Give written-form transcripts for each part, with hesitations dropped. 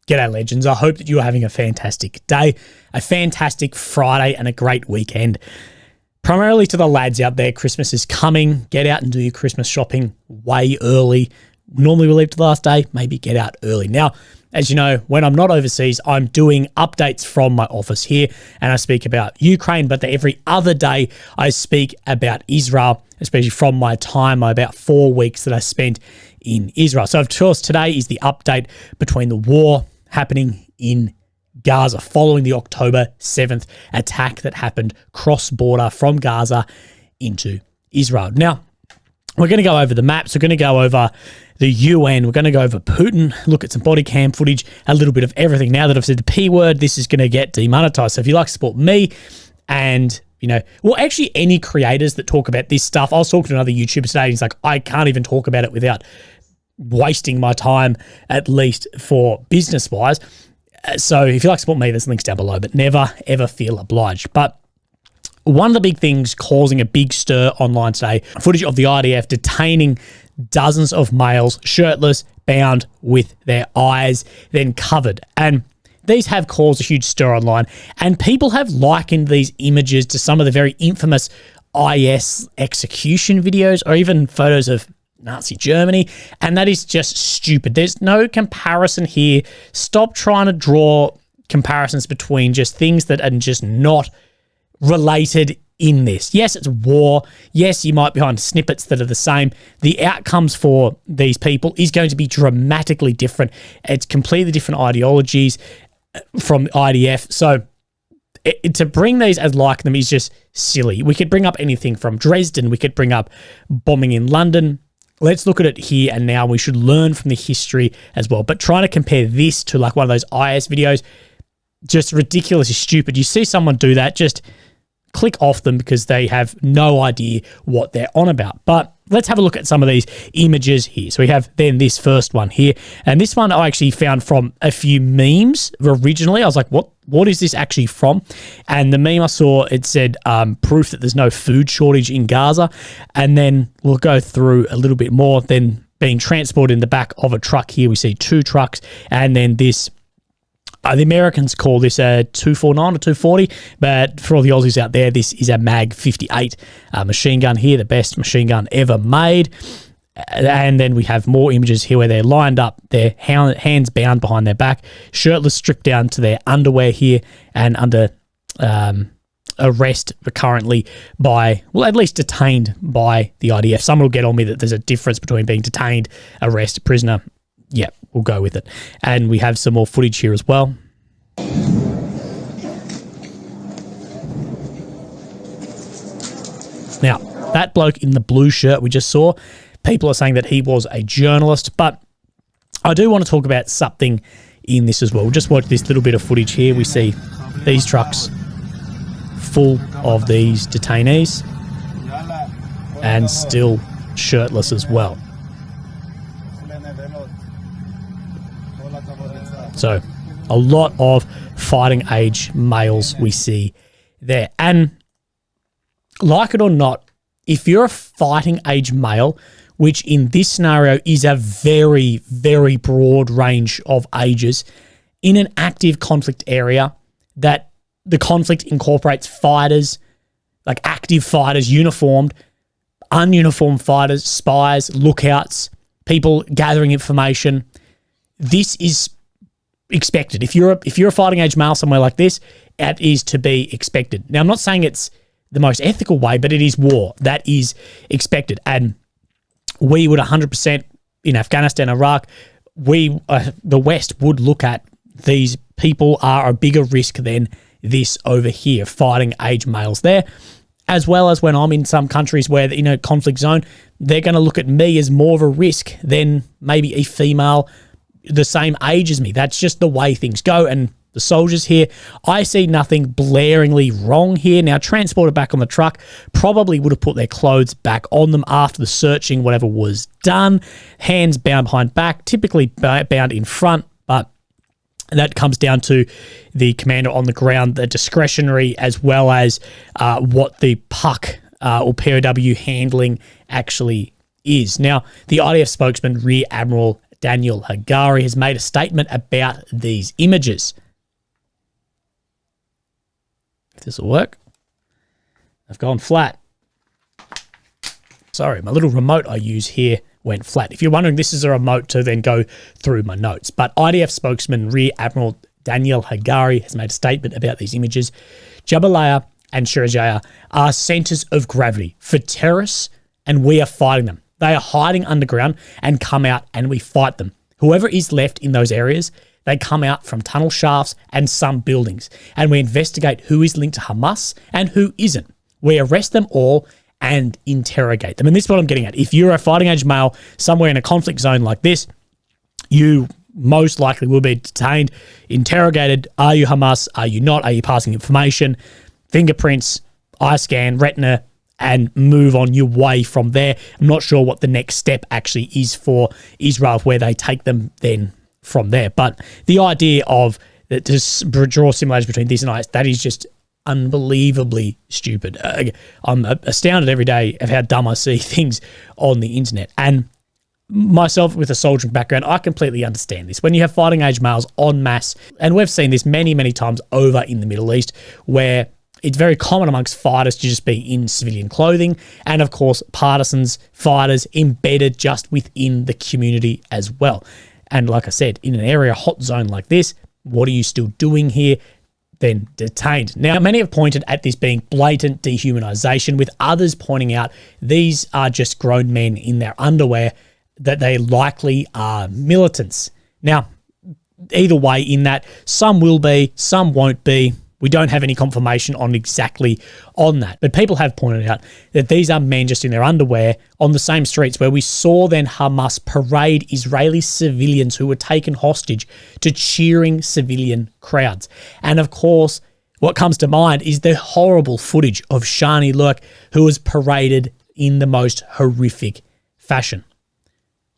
G'day, legends. I hope that you're having a fantastic day, a fantastic Friday, and a great weekend. Primarily to the lads out there, Christmas is coming. Get out and do your Christmas shopping way early. Normally we leave to the last day, maybe get out early. Now, as you know, when I'm not overseas, I'm doing updates from my office here, and I speak about Ukraine, but every other day I speak about Israel, especially from my time, my about 4 weeks that I spent in Israel. So, of course, today is the update between the war happening in Gaza following the October 7th attack that happened cross-border from Gaza into Israel. Now, we're going to go over the maps. We're going to go over the UN. We're going to go over Putin, look at some body cam footage, a little bit of everything. Now that I've said the P word, this is going to get demonetized. So if you like to support me and, actually any creators that talk about this stuff, I was talking to another YouTuber today, and he's like, I can't even talk about it without wasting my time, at least for business-wise. So if you like to support me, there's links down below, but never, ever feel obliged. But one of the big things causing a big stir online today, footage of the IDF detaining dozens of males shirtless, bound with their eyes then covered. And these have caused a huge stir online, and people have likened these images to some of the very infamous IS execution videos or even photos of Nazi Germany, and that is just stupid. There's no comparison here. Stop trying to draw comparisons between just things that are just not related in this. Yes, it's war. Yes, you might find snippets that are the same. The outcomes for these people is going to be dramatically different. It's completely different ideologies from IDF. So to bring these as like them is just silly. We could bring up anything from Dresden. We could bring up bombing in London. Let's look at it here and now. We should learn from the history as well. But trying to compare this to like one of those IS videos, just ridiculously stupid. You see someone do that, just click off them because they have no idea what they're on about. But let's have a look at some of these images here. So we have then this first one here. And this one I actually found from a few memes originally. I was like, what is this actually from? And the meme I saw, it said proof that there's no food shortage in Gaza. And then we'll go through a little bit more. Then being transported in the back of a truck here, we see 2 trucks. And then this, the Americans call this a 249 or 240, but for all the Aussies out there, this is a Mag 58 machine gun here, the best machine gun ever made. And then we have more images here where they're lined up, their hands bound behind their back, shirtless, stripped down to their underwear here, and under arrest currently by, well, at least detained by the IDF. Someone will get on me that there's a difference between being detained, arrest, prisoner. Yeah, we'll go with it. And we have some more footage here as well. Now, that bloke in the blue shirt we just saw, people are saying that he was a journalist, but I do want to talk about something in this as well. We'll just watch this little bit of footage here. We see these trucks full of these detainees and still shirtless as well. So a lot of fighting age males we see there. And like it or not, if you're a fighting age male, which in this scenario is a very, very broad range of ages, in an active conflict area, that the conflict incorporates fighters, like active fighters, uniformed, ununiformed fighters, spies, lookouts, people gathering information, this is expected. If you're a fighting age male somewhere like this, it is to be expected. Now, I'm not saying it's the most ethical way, but it is war. That is expected. And we would 100% in Afghanistan, Iraq, the West would look at these people are a bigger risk than this over here, fighting age males there. As well as when I'm in some countries where, conflict zone, they're going to look at me as more of a risk than maybe a female the same age as me. That's just the way things go. And the soldiers here, I see nothing blaringly wrong here. Now, transported back on the truck, probably would have put their clothes back on them after the searching, whatever was done. Hands bound behind back, typically bound in front, but that comes down to the commander on the ground, the discretionary, as well as what the PUC or POW handling actually is. Now, the IDF spokesman, Rear Admiral Daniel Hagari has made a statement about these images. If this will work. I've gone flat. Sorry, my little remote I use here went flat. If you're wondering, this is a remote to then go through my notes. But IDF spokesman Rear Admiral Daniel Hagari has made a statement about these images. Jabalia and Sharjah are centers of gravity for terrorists, and we are fighting them. They are hiding underground and come out and we fight them. Whoever is left in those areas, they come out from tunnel shafts and some buildings, and we investigate who is linked to Hamas and who isn't. We arrest them all and interrogate them. And this is what I'm getting at. If you're a fighting age male somewhere in a conflict zone like this, you most likely will be detained, interrogated. Are you Hamas? Are you not? Are you passing information? Fingerprints, eye scan, retina, and move on your way from there. I'm not sure what the next step actually is for Israel, where they take them then from there. But the idea of to draw similarities between this and IS, that is just unbelievably stupid. I'm astounded every day of how dumb I see things on the internet. And myself, with a soldiering background, I completely understand this. When you have fighting age males en masse, and we've seen this many, many times over in the Middle East, where it's very common amongst fighters to just be in civilian clothing, and of course partisans, fighters embedded just within the community as well. And like I said, in an area hot zone like this, what are you still doing here? Then detained. Now, many have pointed at this being blatant dehumanization, with others pointing out these are just grown men in their underwear, that they likely are militants. Now, either way, in that some will be, some won't be. We don't have any confirmation on exactly on that. But people have pointed out that these are men just in their underwear on the same streets where we saw then Hamas parade Israeli civilians who were taken hostage to cheering civilian crowds. And of course, what comes to mind is the horrible footage of Shani Lurk, who was paraded in the most horrific fashion.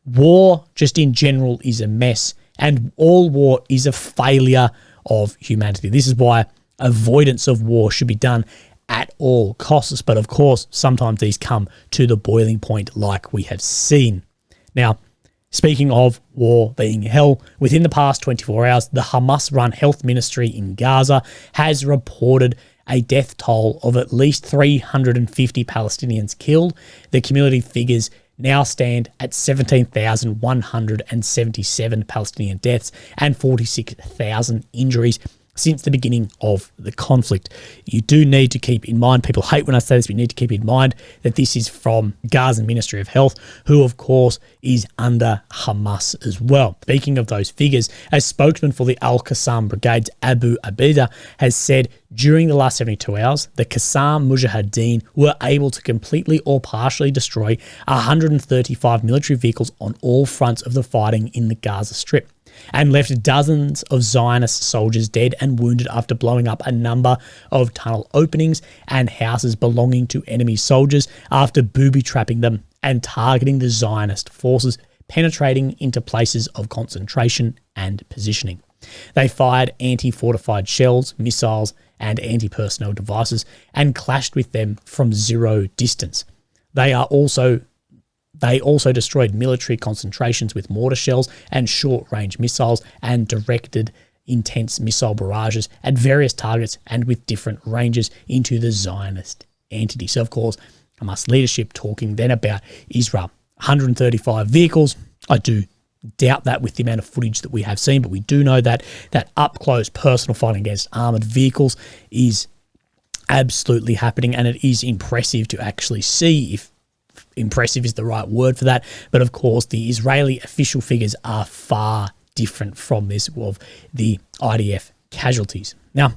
War, just in general, is a mess, and all war is a failure of humanity. This is why avoidance of war should be done at all costs. But of course, sometimes these come to the boiling point like we have seen. Now, speaking of war being hell, within the past 24 hours, the Hamas-run health ministry in Gaza has reported a death toll of at least 350 Palestinians killed. The cumulative figures now stand at 17,177 Palestinian deaths and 46,000 injuries since the beginning of the conflict. You do need to keep in mind, people hate when I say this, but you need to keep in mind that this is from Gaza Ministry of Health, who of course is under Hamas as well. Speaking of those figures, a spokesman for the Al-Qassam Brigades, Abu Abida, has said during the last 72 hours, the Qassam Mujahideen were able to completely or partially destroy 135 military vehicles on all fronts of the fighting in the Gaza Strip, and left dozens of Zionist soldiers dead and wounded after blowing up a number of tunnel openings and houses belonging to enemy soldiers after booby-trapping them and targeting the Zionist forces, penetrating into places of concentration and positioning. They fired anti-fortified shells, missiles, and anti-personnel devices and clashed with them from zero distance. They also destroyed military concentrations with mortar shells and short-range missiles and directed intense missile barrages at various targets and with different ranges into the Zionist entity. So, of course, Hamas leadership talking then about Israel. 135 vehicles. I do doubt that with the amount of footage that we have seen, but we do know that up-close personal fighting against armoured vehicles is absolutely happening, and it is impressive to actually see, if impressive is the right word for that. But of course, the Israeli official figures are far different from this of the IDF casualties. Now,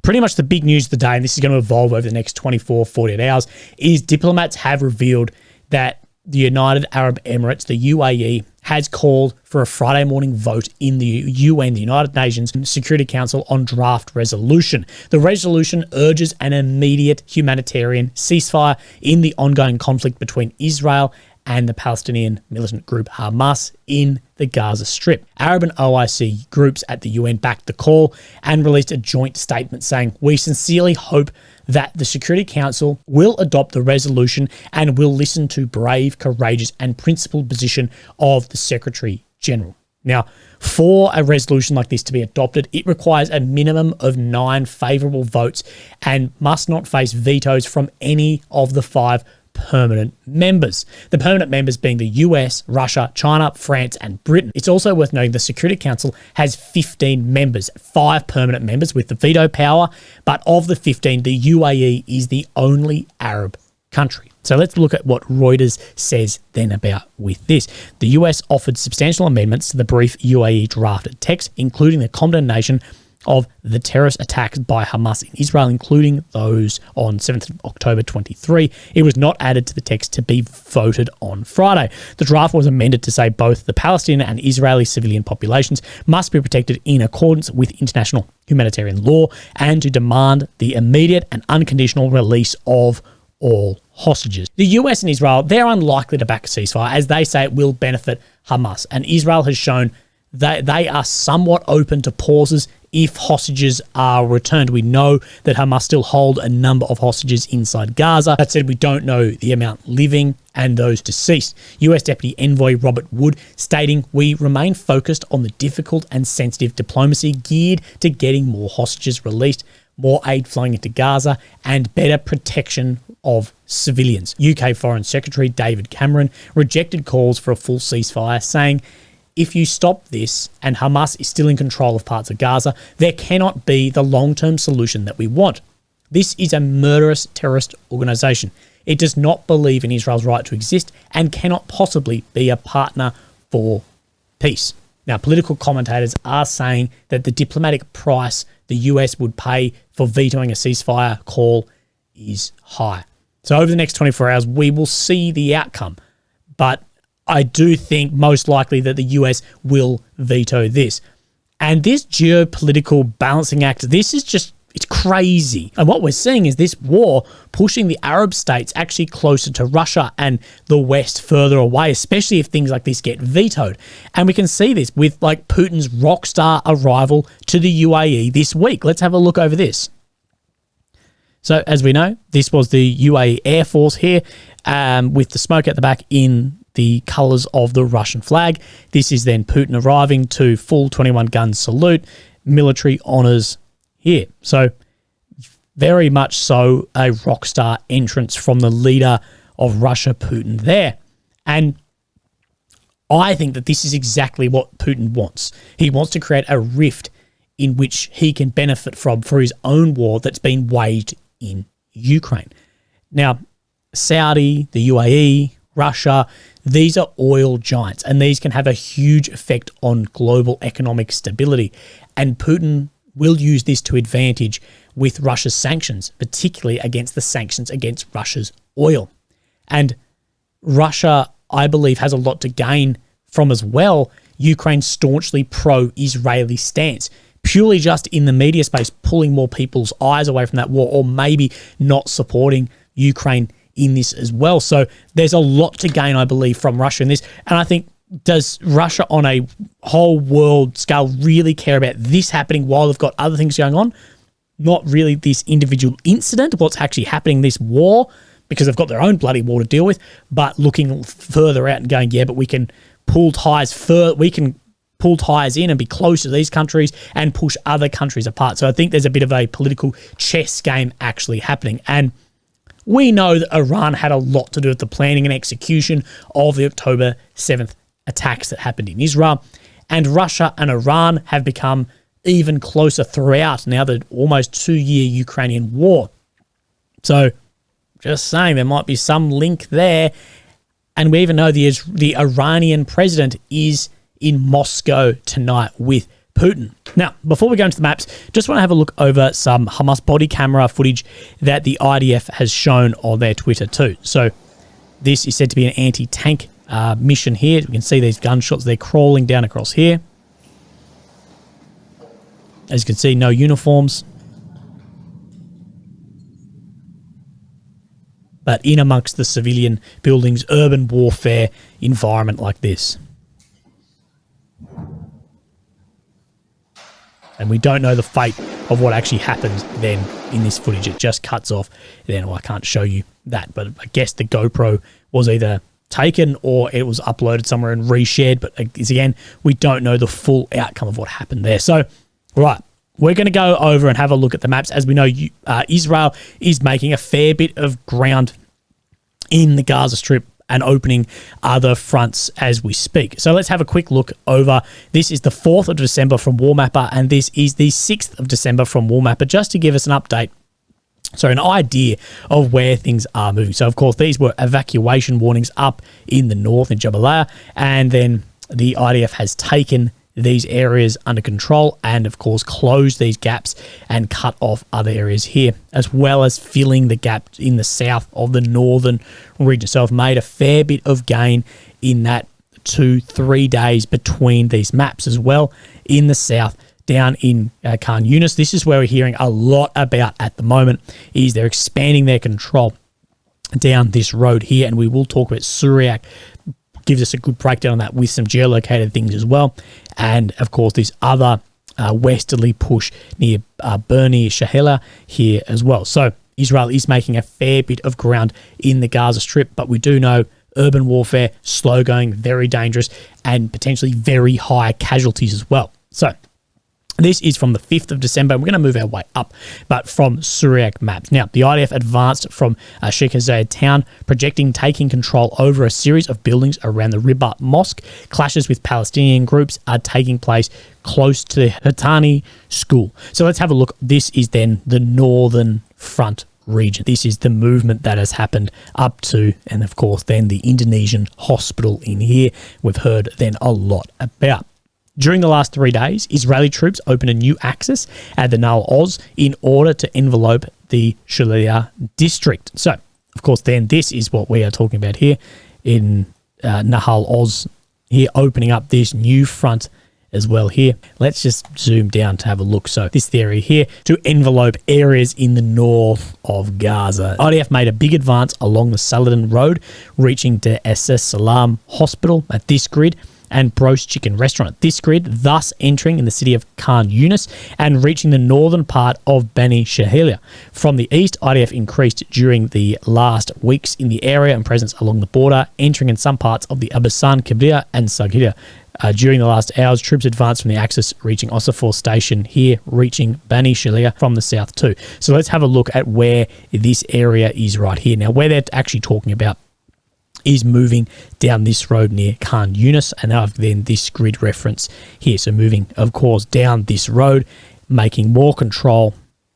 pretty much the big news of the day, and this is going to evolve over the next 24, 48 hours, is diplomats have revealed that the United Arab Emirates, the UAE, has called for a Friday morning vote in the UN, the United Nations Security Council, on draft resolution. The resolution urges an immediate humanitarian ceasefire in the ongoing conflict between Israel and the Palestinian militant group Hamas in the Gaza Strip. Arab and OIC groups at the UN backed the call and released a joint statement saying, "We sincerely hope that the Security Council will adopt the resolution and will listen to brave, courageous, and principled position of the Secretary General. Now, for a resolution like this to be adopted, it requires a minimum of 9 favourable votes and must not face vetoes from any of the 5 permanent members. The permanent members being the US, Russia, China, France, and Britain. It's also worth noting the Security Council has 15 members, 5 permanent members with the veto power, but of the 15, the UAE is the only Arab country. So let's look at what Reuters says then about with this. The US offered substantial amendments to the brief UAE drafted text, including the condemnation of the terrorist attacks by Hamas in Israel, including those on 7th of October 23. It was not added to the text to be voted on Friday. The draft was amended to say both the Palestinian and Israeli civilian populations must be protected in accordance with international humanitarian law and to demand the immediate and unconditional release of all hostages. The US and Israel, they're unlikely to back a ceasefire as they say it will benefit Hamas, and Israel has shown that they are somewhat open to pauses if hostages are returned. We know that Hamas still hold a number of hostages inside Gaza. That said, we don't know the amount living and those deceased. US Deputy Envoy Robert Wood stating, "We remain focused on the difficult and sensitive diplomacy geared to getting more hostages released, more aid flowing into Gaza, and better protection of civilians." UK Foreign Secretary David Cameron rejected calls for a full ceasefire, saying, "If you stop this and Hamas is still in control of parts of Gaza, there cannot be the long-term solution that we want. This is a murderous terrorist organization. It does not believe in Israel's right to exist and cannot possibly be a partner for peace." Now, political commentators are saying that the diplomatic price the US would pay for vetoing a ceasefire call is high. So over the next 24 hours, we will see the outcome. But I do think most likely that the US will veto this. And this geopolitical balancing act, this is just, it's crazy. And what we're seeing is this war pushing the Arab states actually closer to Russia and the West further away, especially if things like this get vetoed. And we can see this with like Putin's rock star arrival to the UAE this week. Let's have a look over this. So as we know, this was the UAE Air Force here with the smoke at the back in the colours of the Russian flag. This is then Putin arriving to full 21-gun salute, military honours here. So very much so a rock star entrance from the leader of Russia, Putin there. And I think that this is exactly what Putin wants. He wants to create a rift in which he can benefit from for his own war that's been waged in Ukraine. Now, Saudi, the UAE, Russia, these are oil giants, and these can have a huge effect on global economic stability. And Putin will use this to advantage with Russia's sanctions, particularly against the sanctions against Russia's oil. And Russia, I believe, has a lot to gain from as well Ukraine's staunchly pro-Israeli stance, purely just in the media space, pulling more people's eyes away from that war, or maybe not supporting Ukraine in this as well. So there's a lot to gain, I believe, from Russia in this. And I think, does Russia on a whole world scale really care about this happening while they've got other things going on? Not really this individual incident, what's actually happening, this war, because they've got their own bloody war to deal with, but looking further out and going, yeah, but we can pull ties in and be close to these countries and push other countries apart. So I think there's a bit of a political chess game actually happening. And we know that Iran had a lot to do with the planning and execution of the October 7th attacks that happened in Israel. And Russia and Iran have become even closer throughout now the almost 2-year Ukrainian war. So just saying, there might be some link there. And we even know the Iranian president is in Moscow tonight with Putin. Now, before we go into the maps, just want to have a look over some Hamas body camera footage that the IDF has shown on their Twitter too. So this is said to be an anti-tank mission here. We can see these gunshots. They're crawling down across here. As you can see, no uniforms. But in amongst the civilian buildings, urban warfare environment like this. And we don't know the fate of what actually happened then in this footage. It just cuts off. Then, well, I can't show you that, but I guess the GoPro was either taken or it was uploaded somewhere and reshared. But again, we don't know the full outcome of what happened there. So, right, we're going to go over and have a look at the maps. As we know, Israel is making a fair bit of ground in the Gaza Strip and opening other fronts as we speak. So let's have a quick look over. This is the 4th of December from Warmapper, and this is the 6th of December from Warmapper, just to give us an update. So an idea of where things are moving. So, of course, these were evacuation warnings up in the north in Jabalia, and then the IDF has taken these areas under control and, of course, closed these gaps and cut off other areas here, as well as filling the gap in the south of the northern region. So I've made a fair bit of gain in that 2-3 days between these maps as well in the south. Down in Khan Yunis, this is where we're hearing a lot about at the moment, is they're expanding their control down this road here, and we will talk about Syriac. Gives us a good breakdown on that with some geolocated things as well. And, of course, this other westerly push near Beni Shahela here as well. So Israel is making a fair bit of ground in the Gaza Strip, but we do know urban warfare, slow going, very dangerous, and potentially very high casualties as well. So this is from the 5th of December. We're going to move our way up, but from Syriac maps. Now, the IDF advanced from Sheikh Zayed town, projecting taking control over a series of buildings around the Ribat Mosque. Clashes with Palestinian groups are taking place close to the Hatani school. So let's have a look. This is then the northern front region. This is the movement that has happened up to, and of course, then the Indonesian hospital in here. We've heard then a lot about. During the last 3 days, Israeli troops opened a new axis at the Nahal Oz in order to envelope the Shulia district. So, of course, then this is what we are talking about here in Nahal Oz, here opening up this new front as well here. Let's just zoom down to have a look. So this theory here, to envelope areas in the north of Gaza. IDF made a big advance along the Saladin Road, reaching the SS Salam Hospital at this grid and Bro's Chicken Restaurant at this grid, thus entering in the city of Khan Yunis and reaching the northern part of Beni Shahila. From the east, IDF increased during the last weeks in the area and presence along the border, entering in some parts of the Abasan, Kibria and Saghira. During the last hours, troops advanced from the axis, reaching Osifor Station here, reaching Bani Shalia from the south too. So let's have a look at where this area is right here. Now, where they're actually talking about is moving down this road near Khan Yunis, and I've then this grid reference here. So moving, of course, down this road, making more control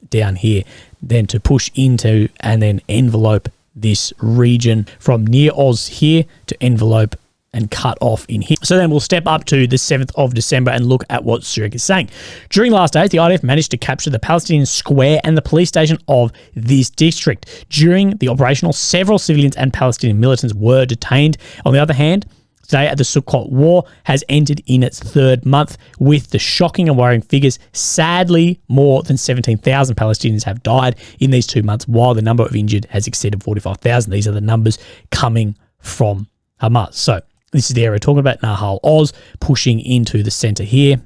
down here, then to push into and then envelope this region from near Oz here to envelope and cut off in here. So then we'll step up to the 7th of December and look at what Syriac is saying. During the last days, the IDF managed to capture the Palestinian square and the police station of this district. During the operational, several civilians and Palestinian militants were detained. On the other hand, today at the Sukkot War has entered in its 3rd month with the shocking and worrying figures. Sadly, more than 17,000 Palestinians have died in these 2 months, while the number of injured has exceeded 45,000. These are the numbers coming from Hamas. So this is the area we're talking about, Nahal Oz, pushing into the center here,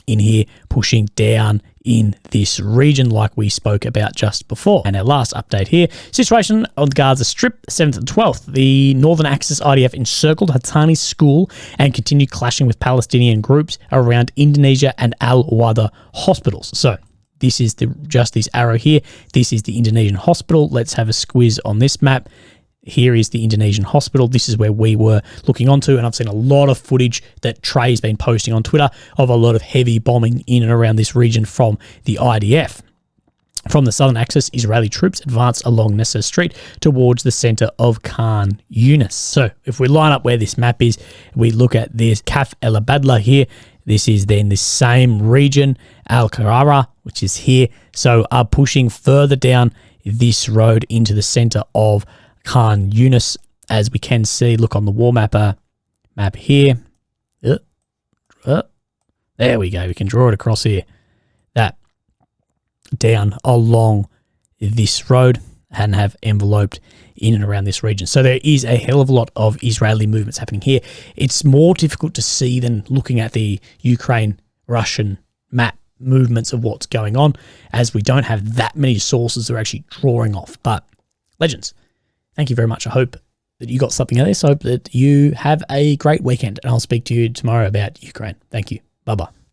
in here, pushing down in this region like we spoke about just before. And our last update here, situation on the Gaza Strip, 7th and 12th. The Northern Axis IDF encircled Hatani school and continued clashing with Palestinian groups around Indonesia and Al-Wada hospitals. So this is just this arrow here. This is the Indonesian hospital. Let's have a squiz on this map. Here is the Indonesian hospital. This is where we were looking onto, and I've seen a lot of footage that Trey's been posting on Twitter of a lot of heavy bombing in and around this region from the IDF. From the southern axis, Israeli troops advanced along Nasser Street towards the center of Khan Yunis. So if we line up where this map is, we look at this Kaf El Abadla here. This is then the same region, Al Karara, which is here. So are pushing further down this road into the center of Khan Yunis, as we can see. Look on the war mapper map here. There we go. We can draw it across here. That down along this road and have enveloped in and around this region. So there is a hell of a lot of Israeli movements happening here. It's more difficult to see than looking at the Ukraine-Russian map movements of what's going on, as we don't have that many sources that are actually drawing off. But legends, thank you very much. I hope that you got something out of this. I hope that you have a great weekend, and I'll speak to you tomorrow about Ukraine. Thank you. Bye-bye.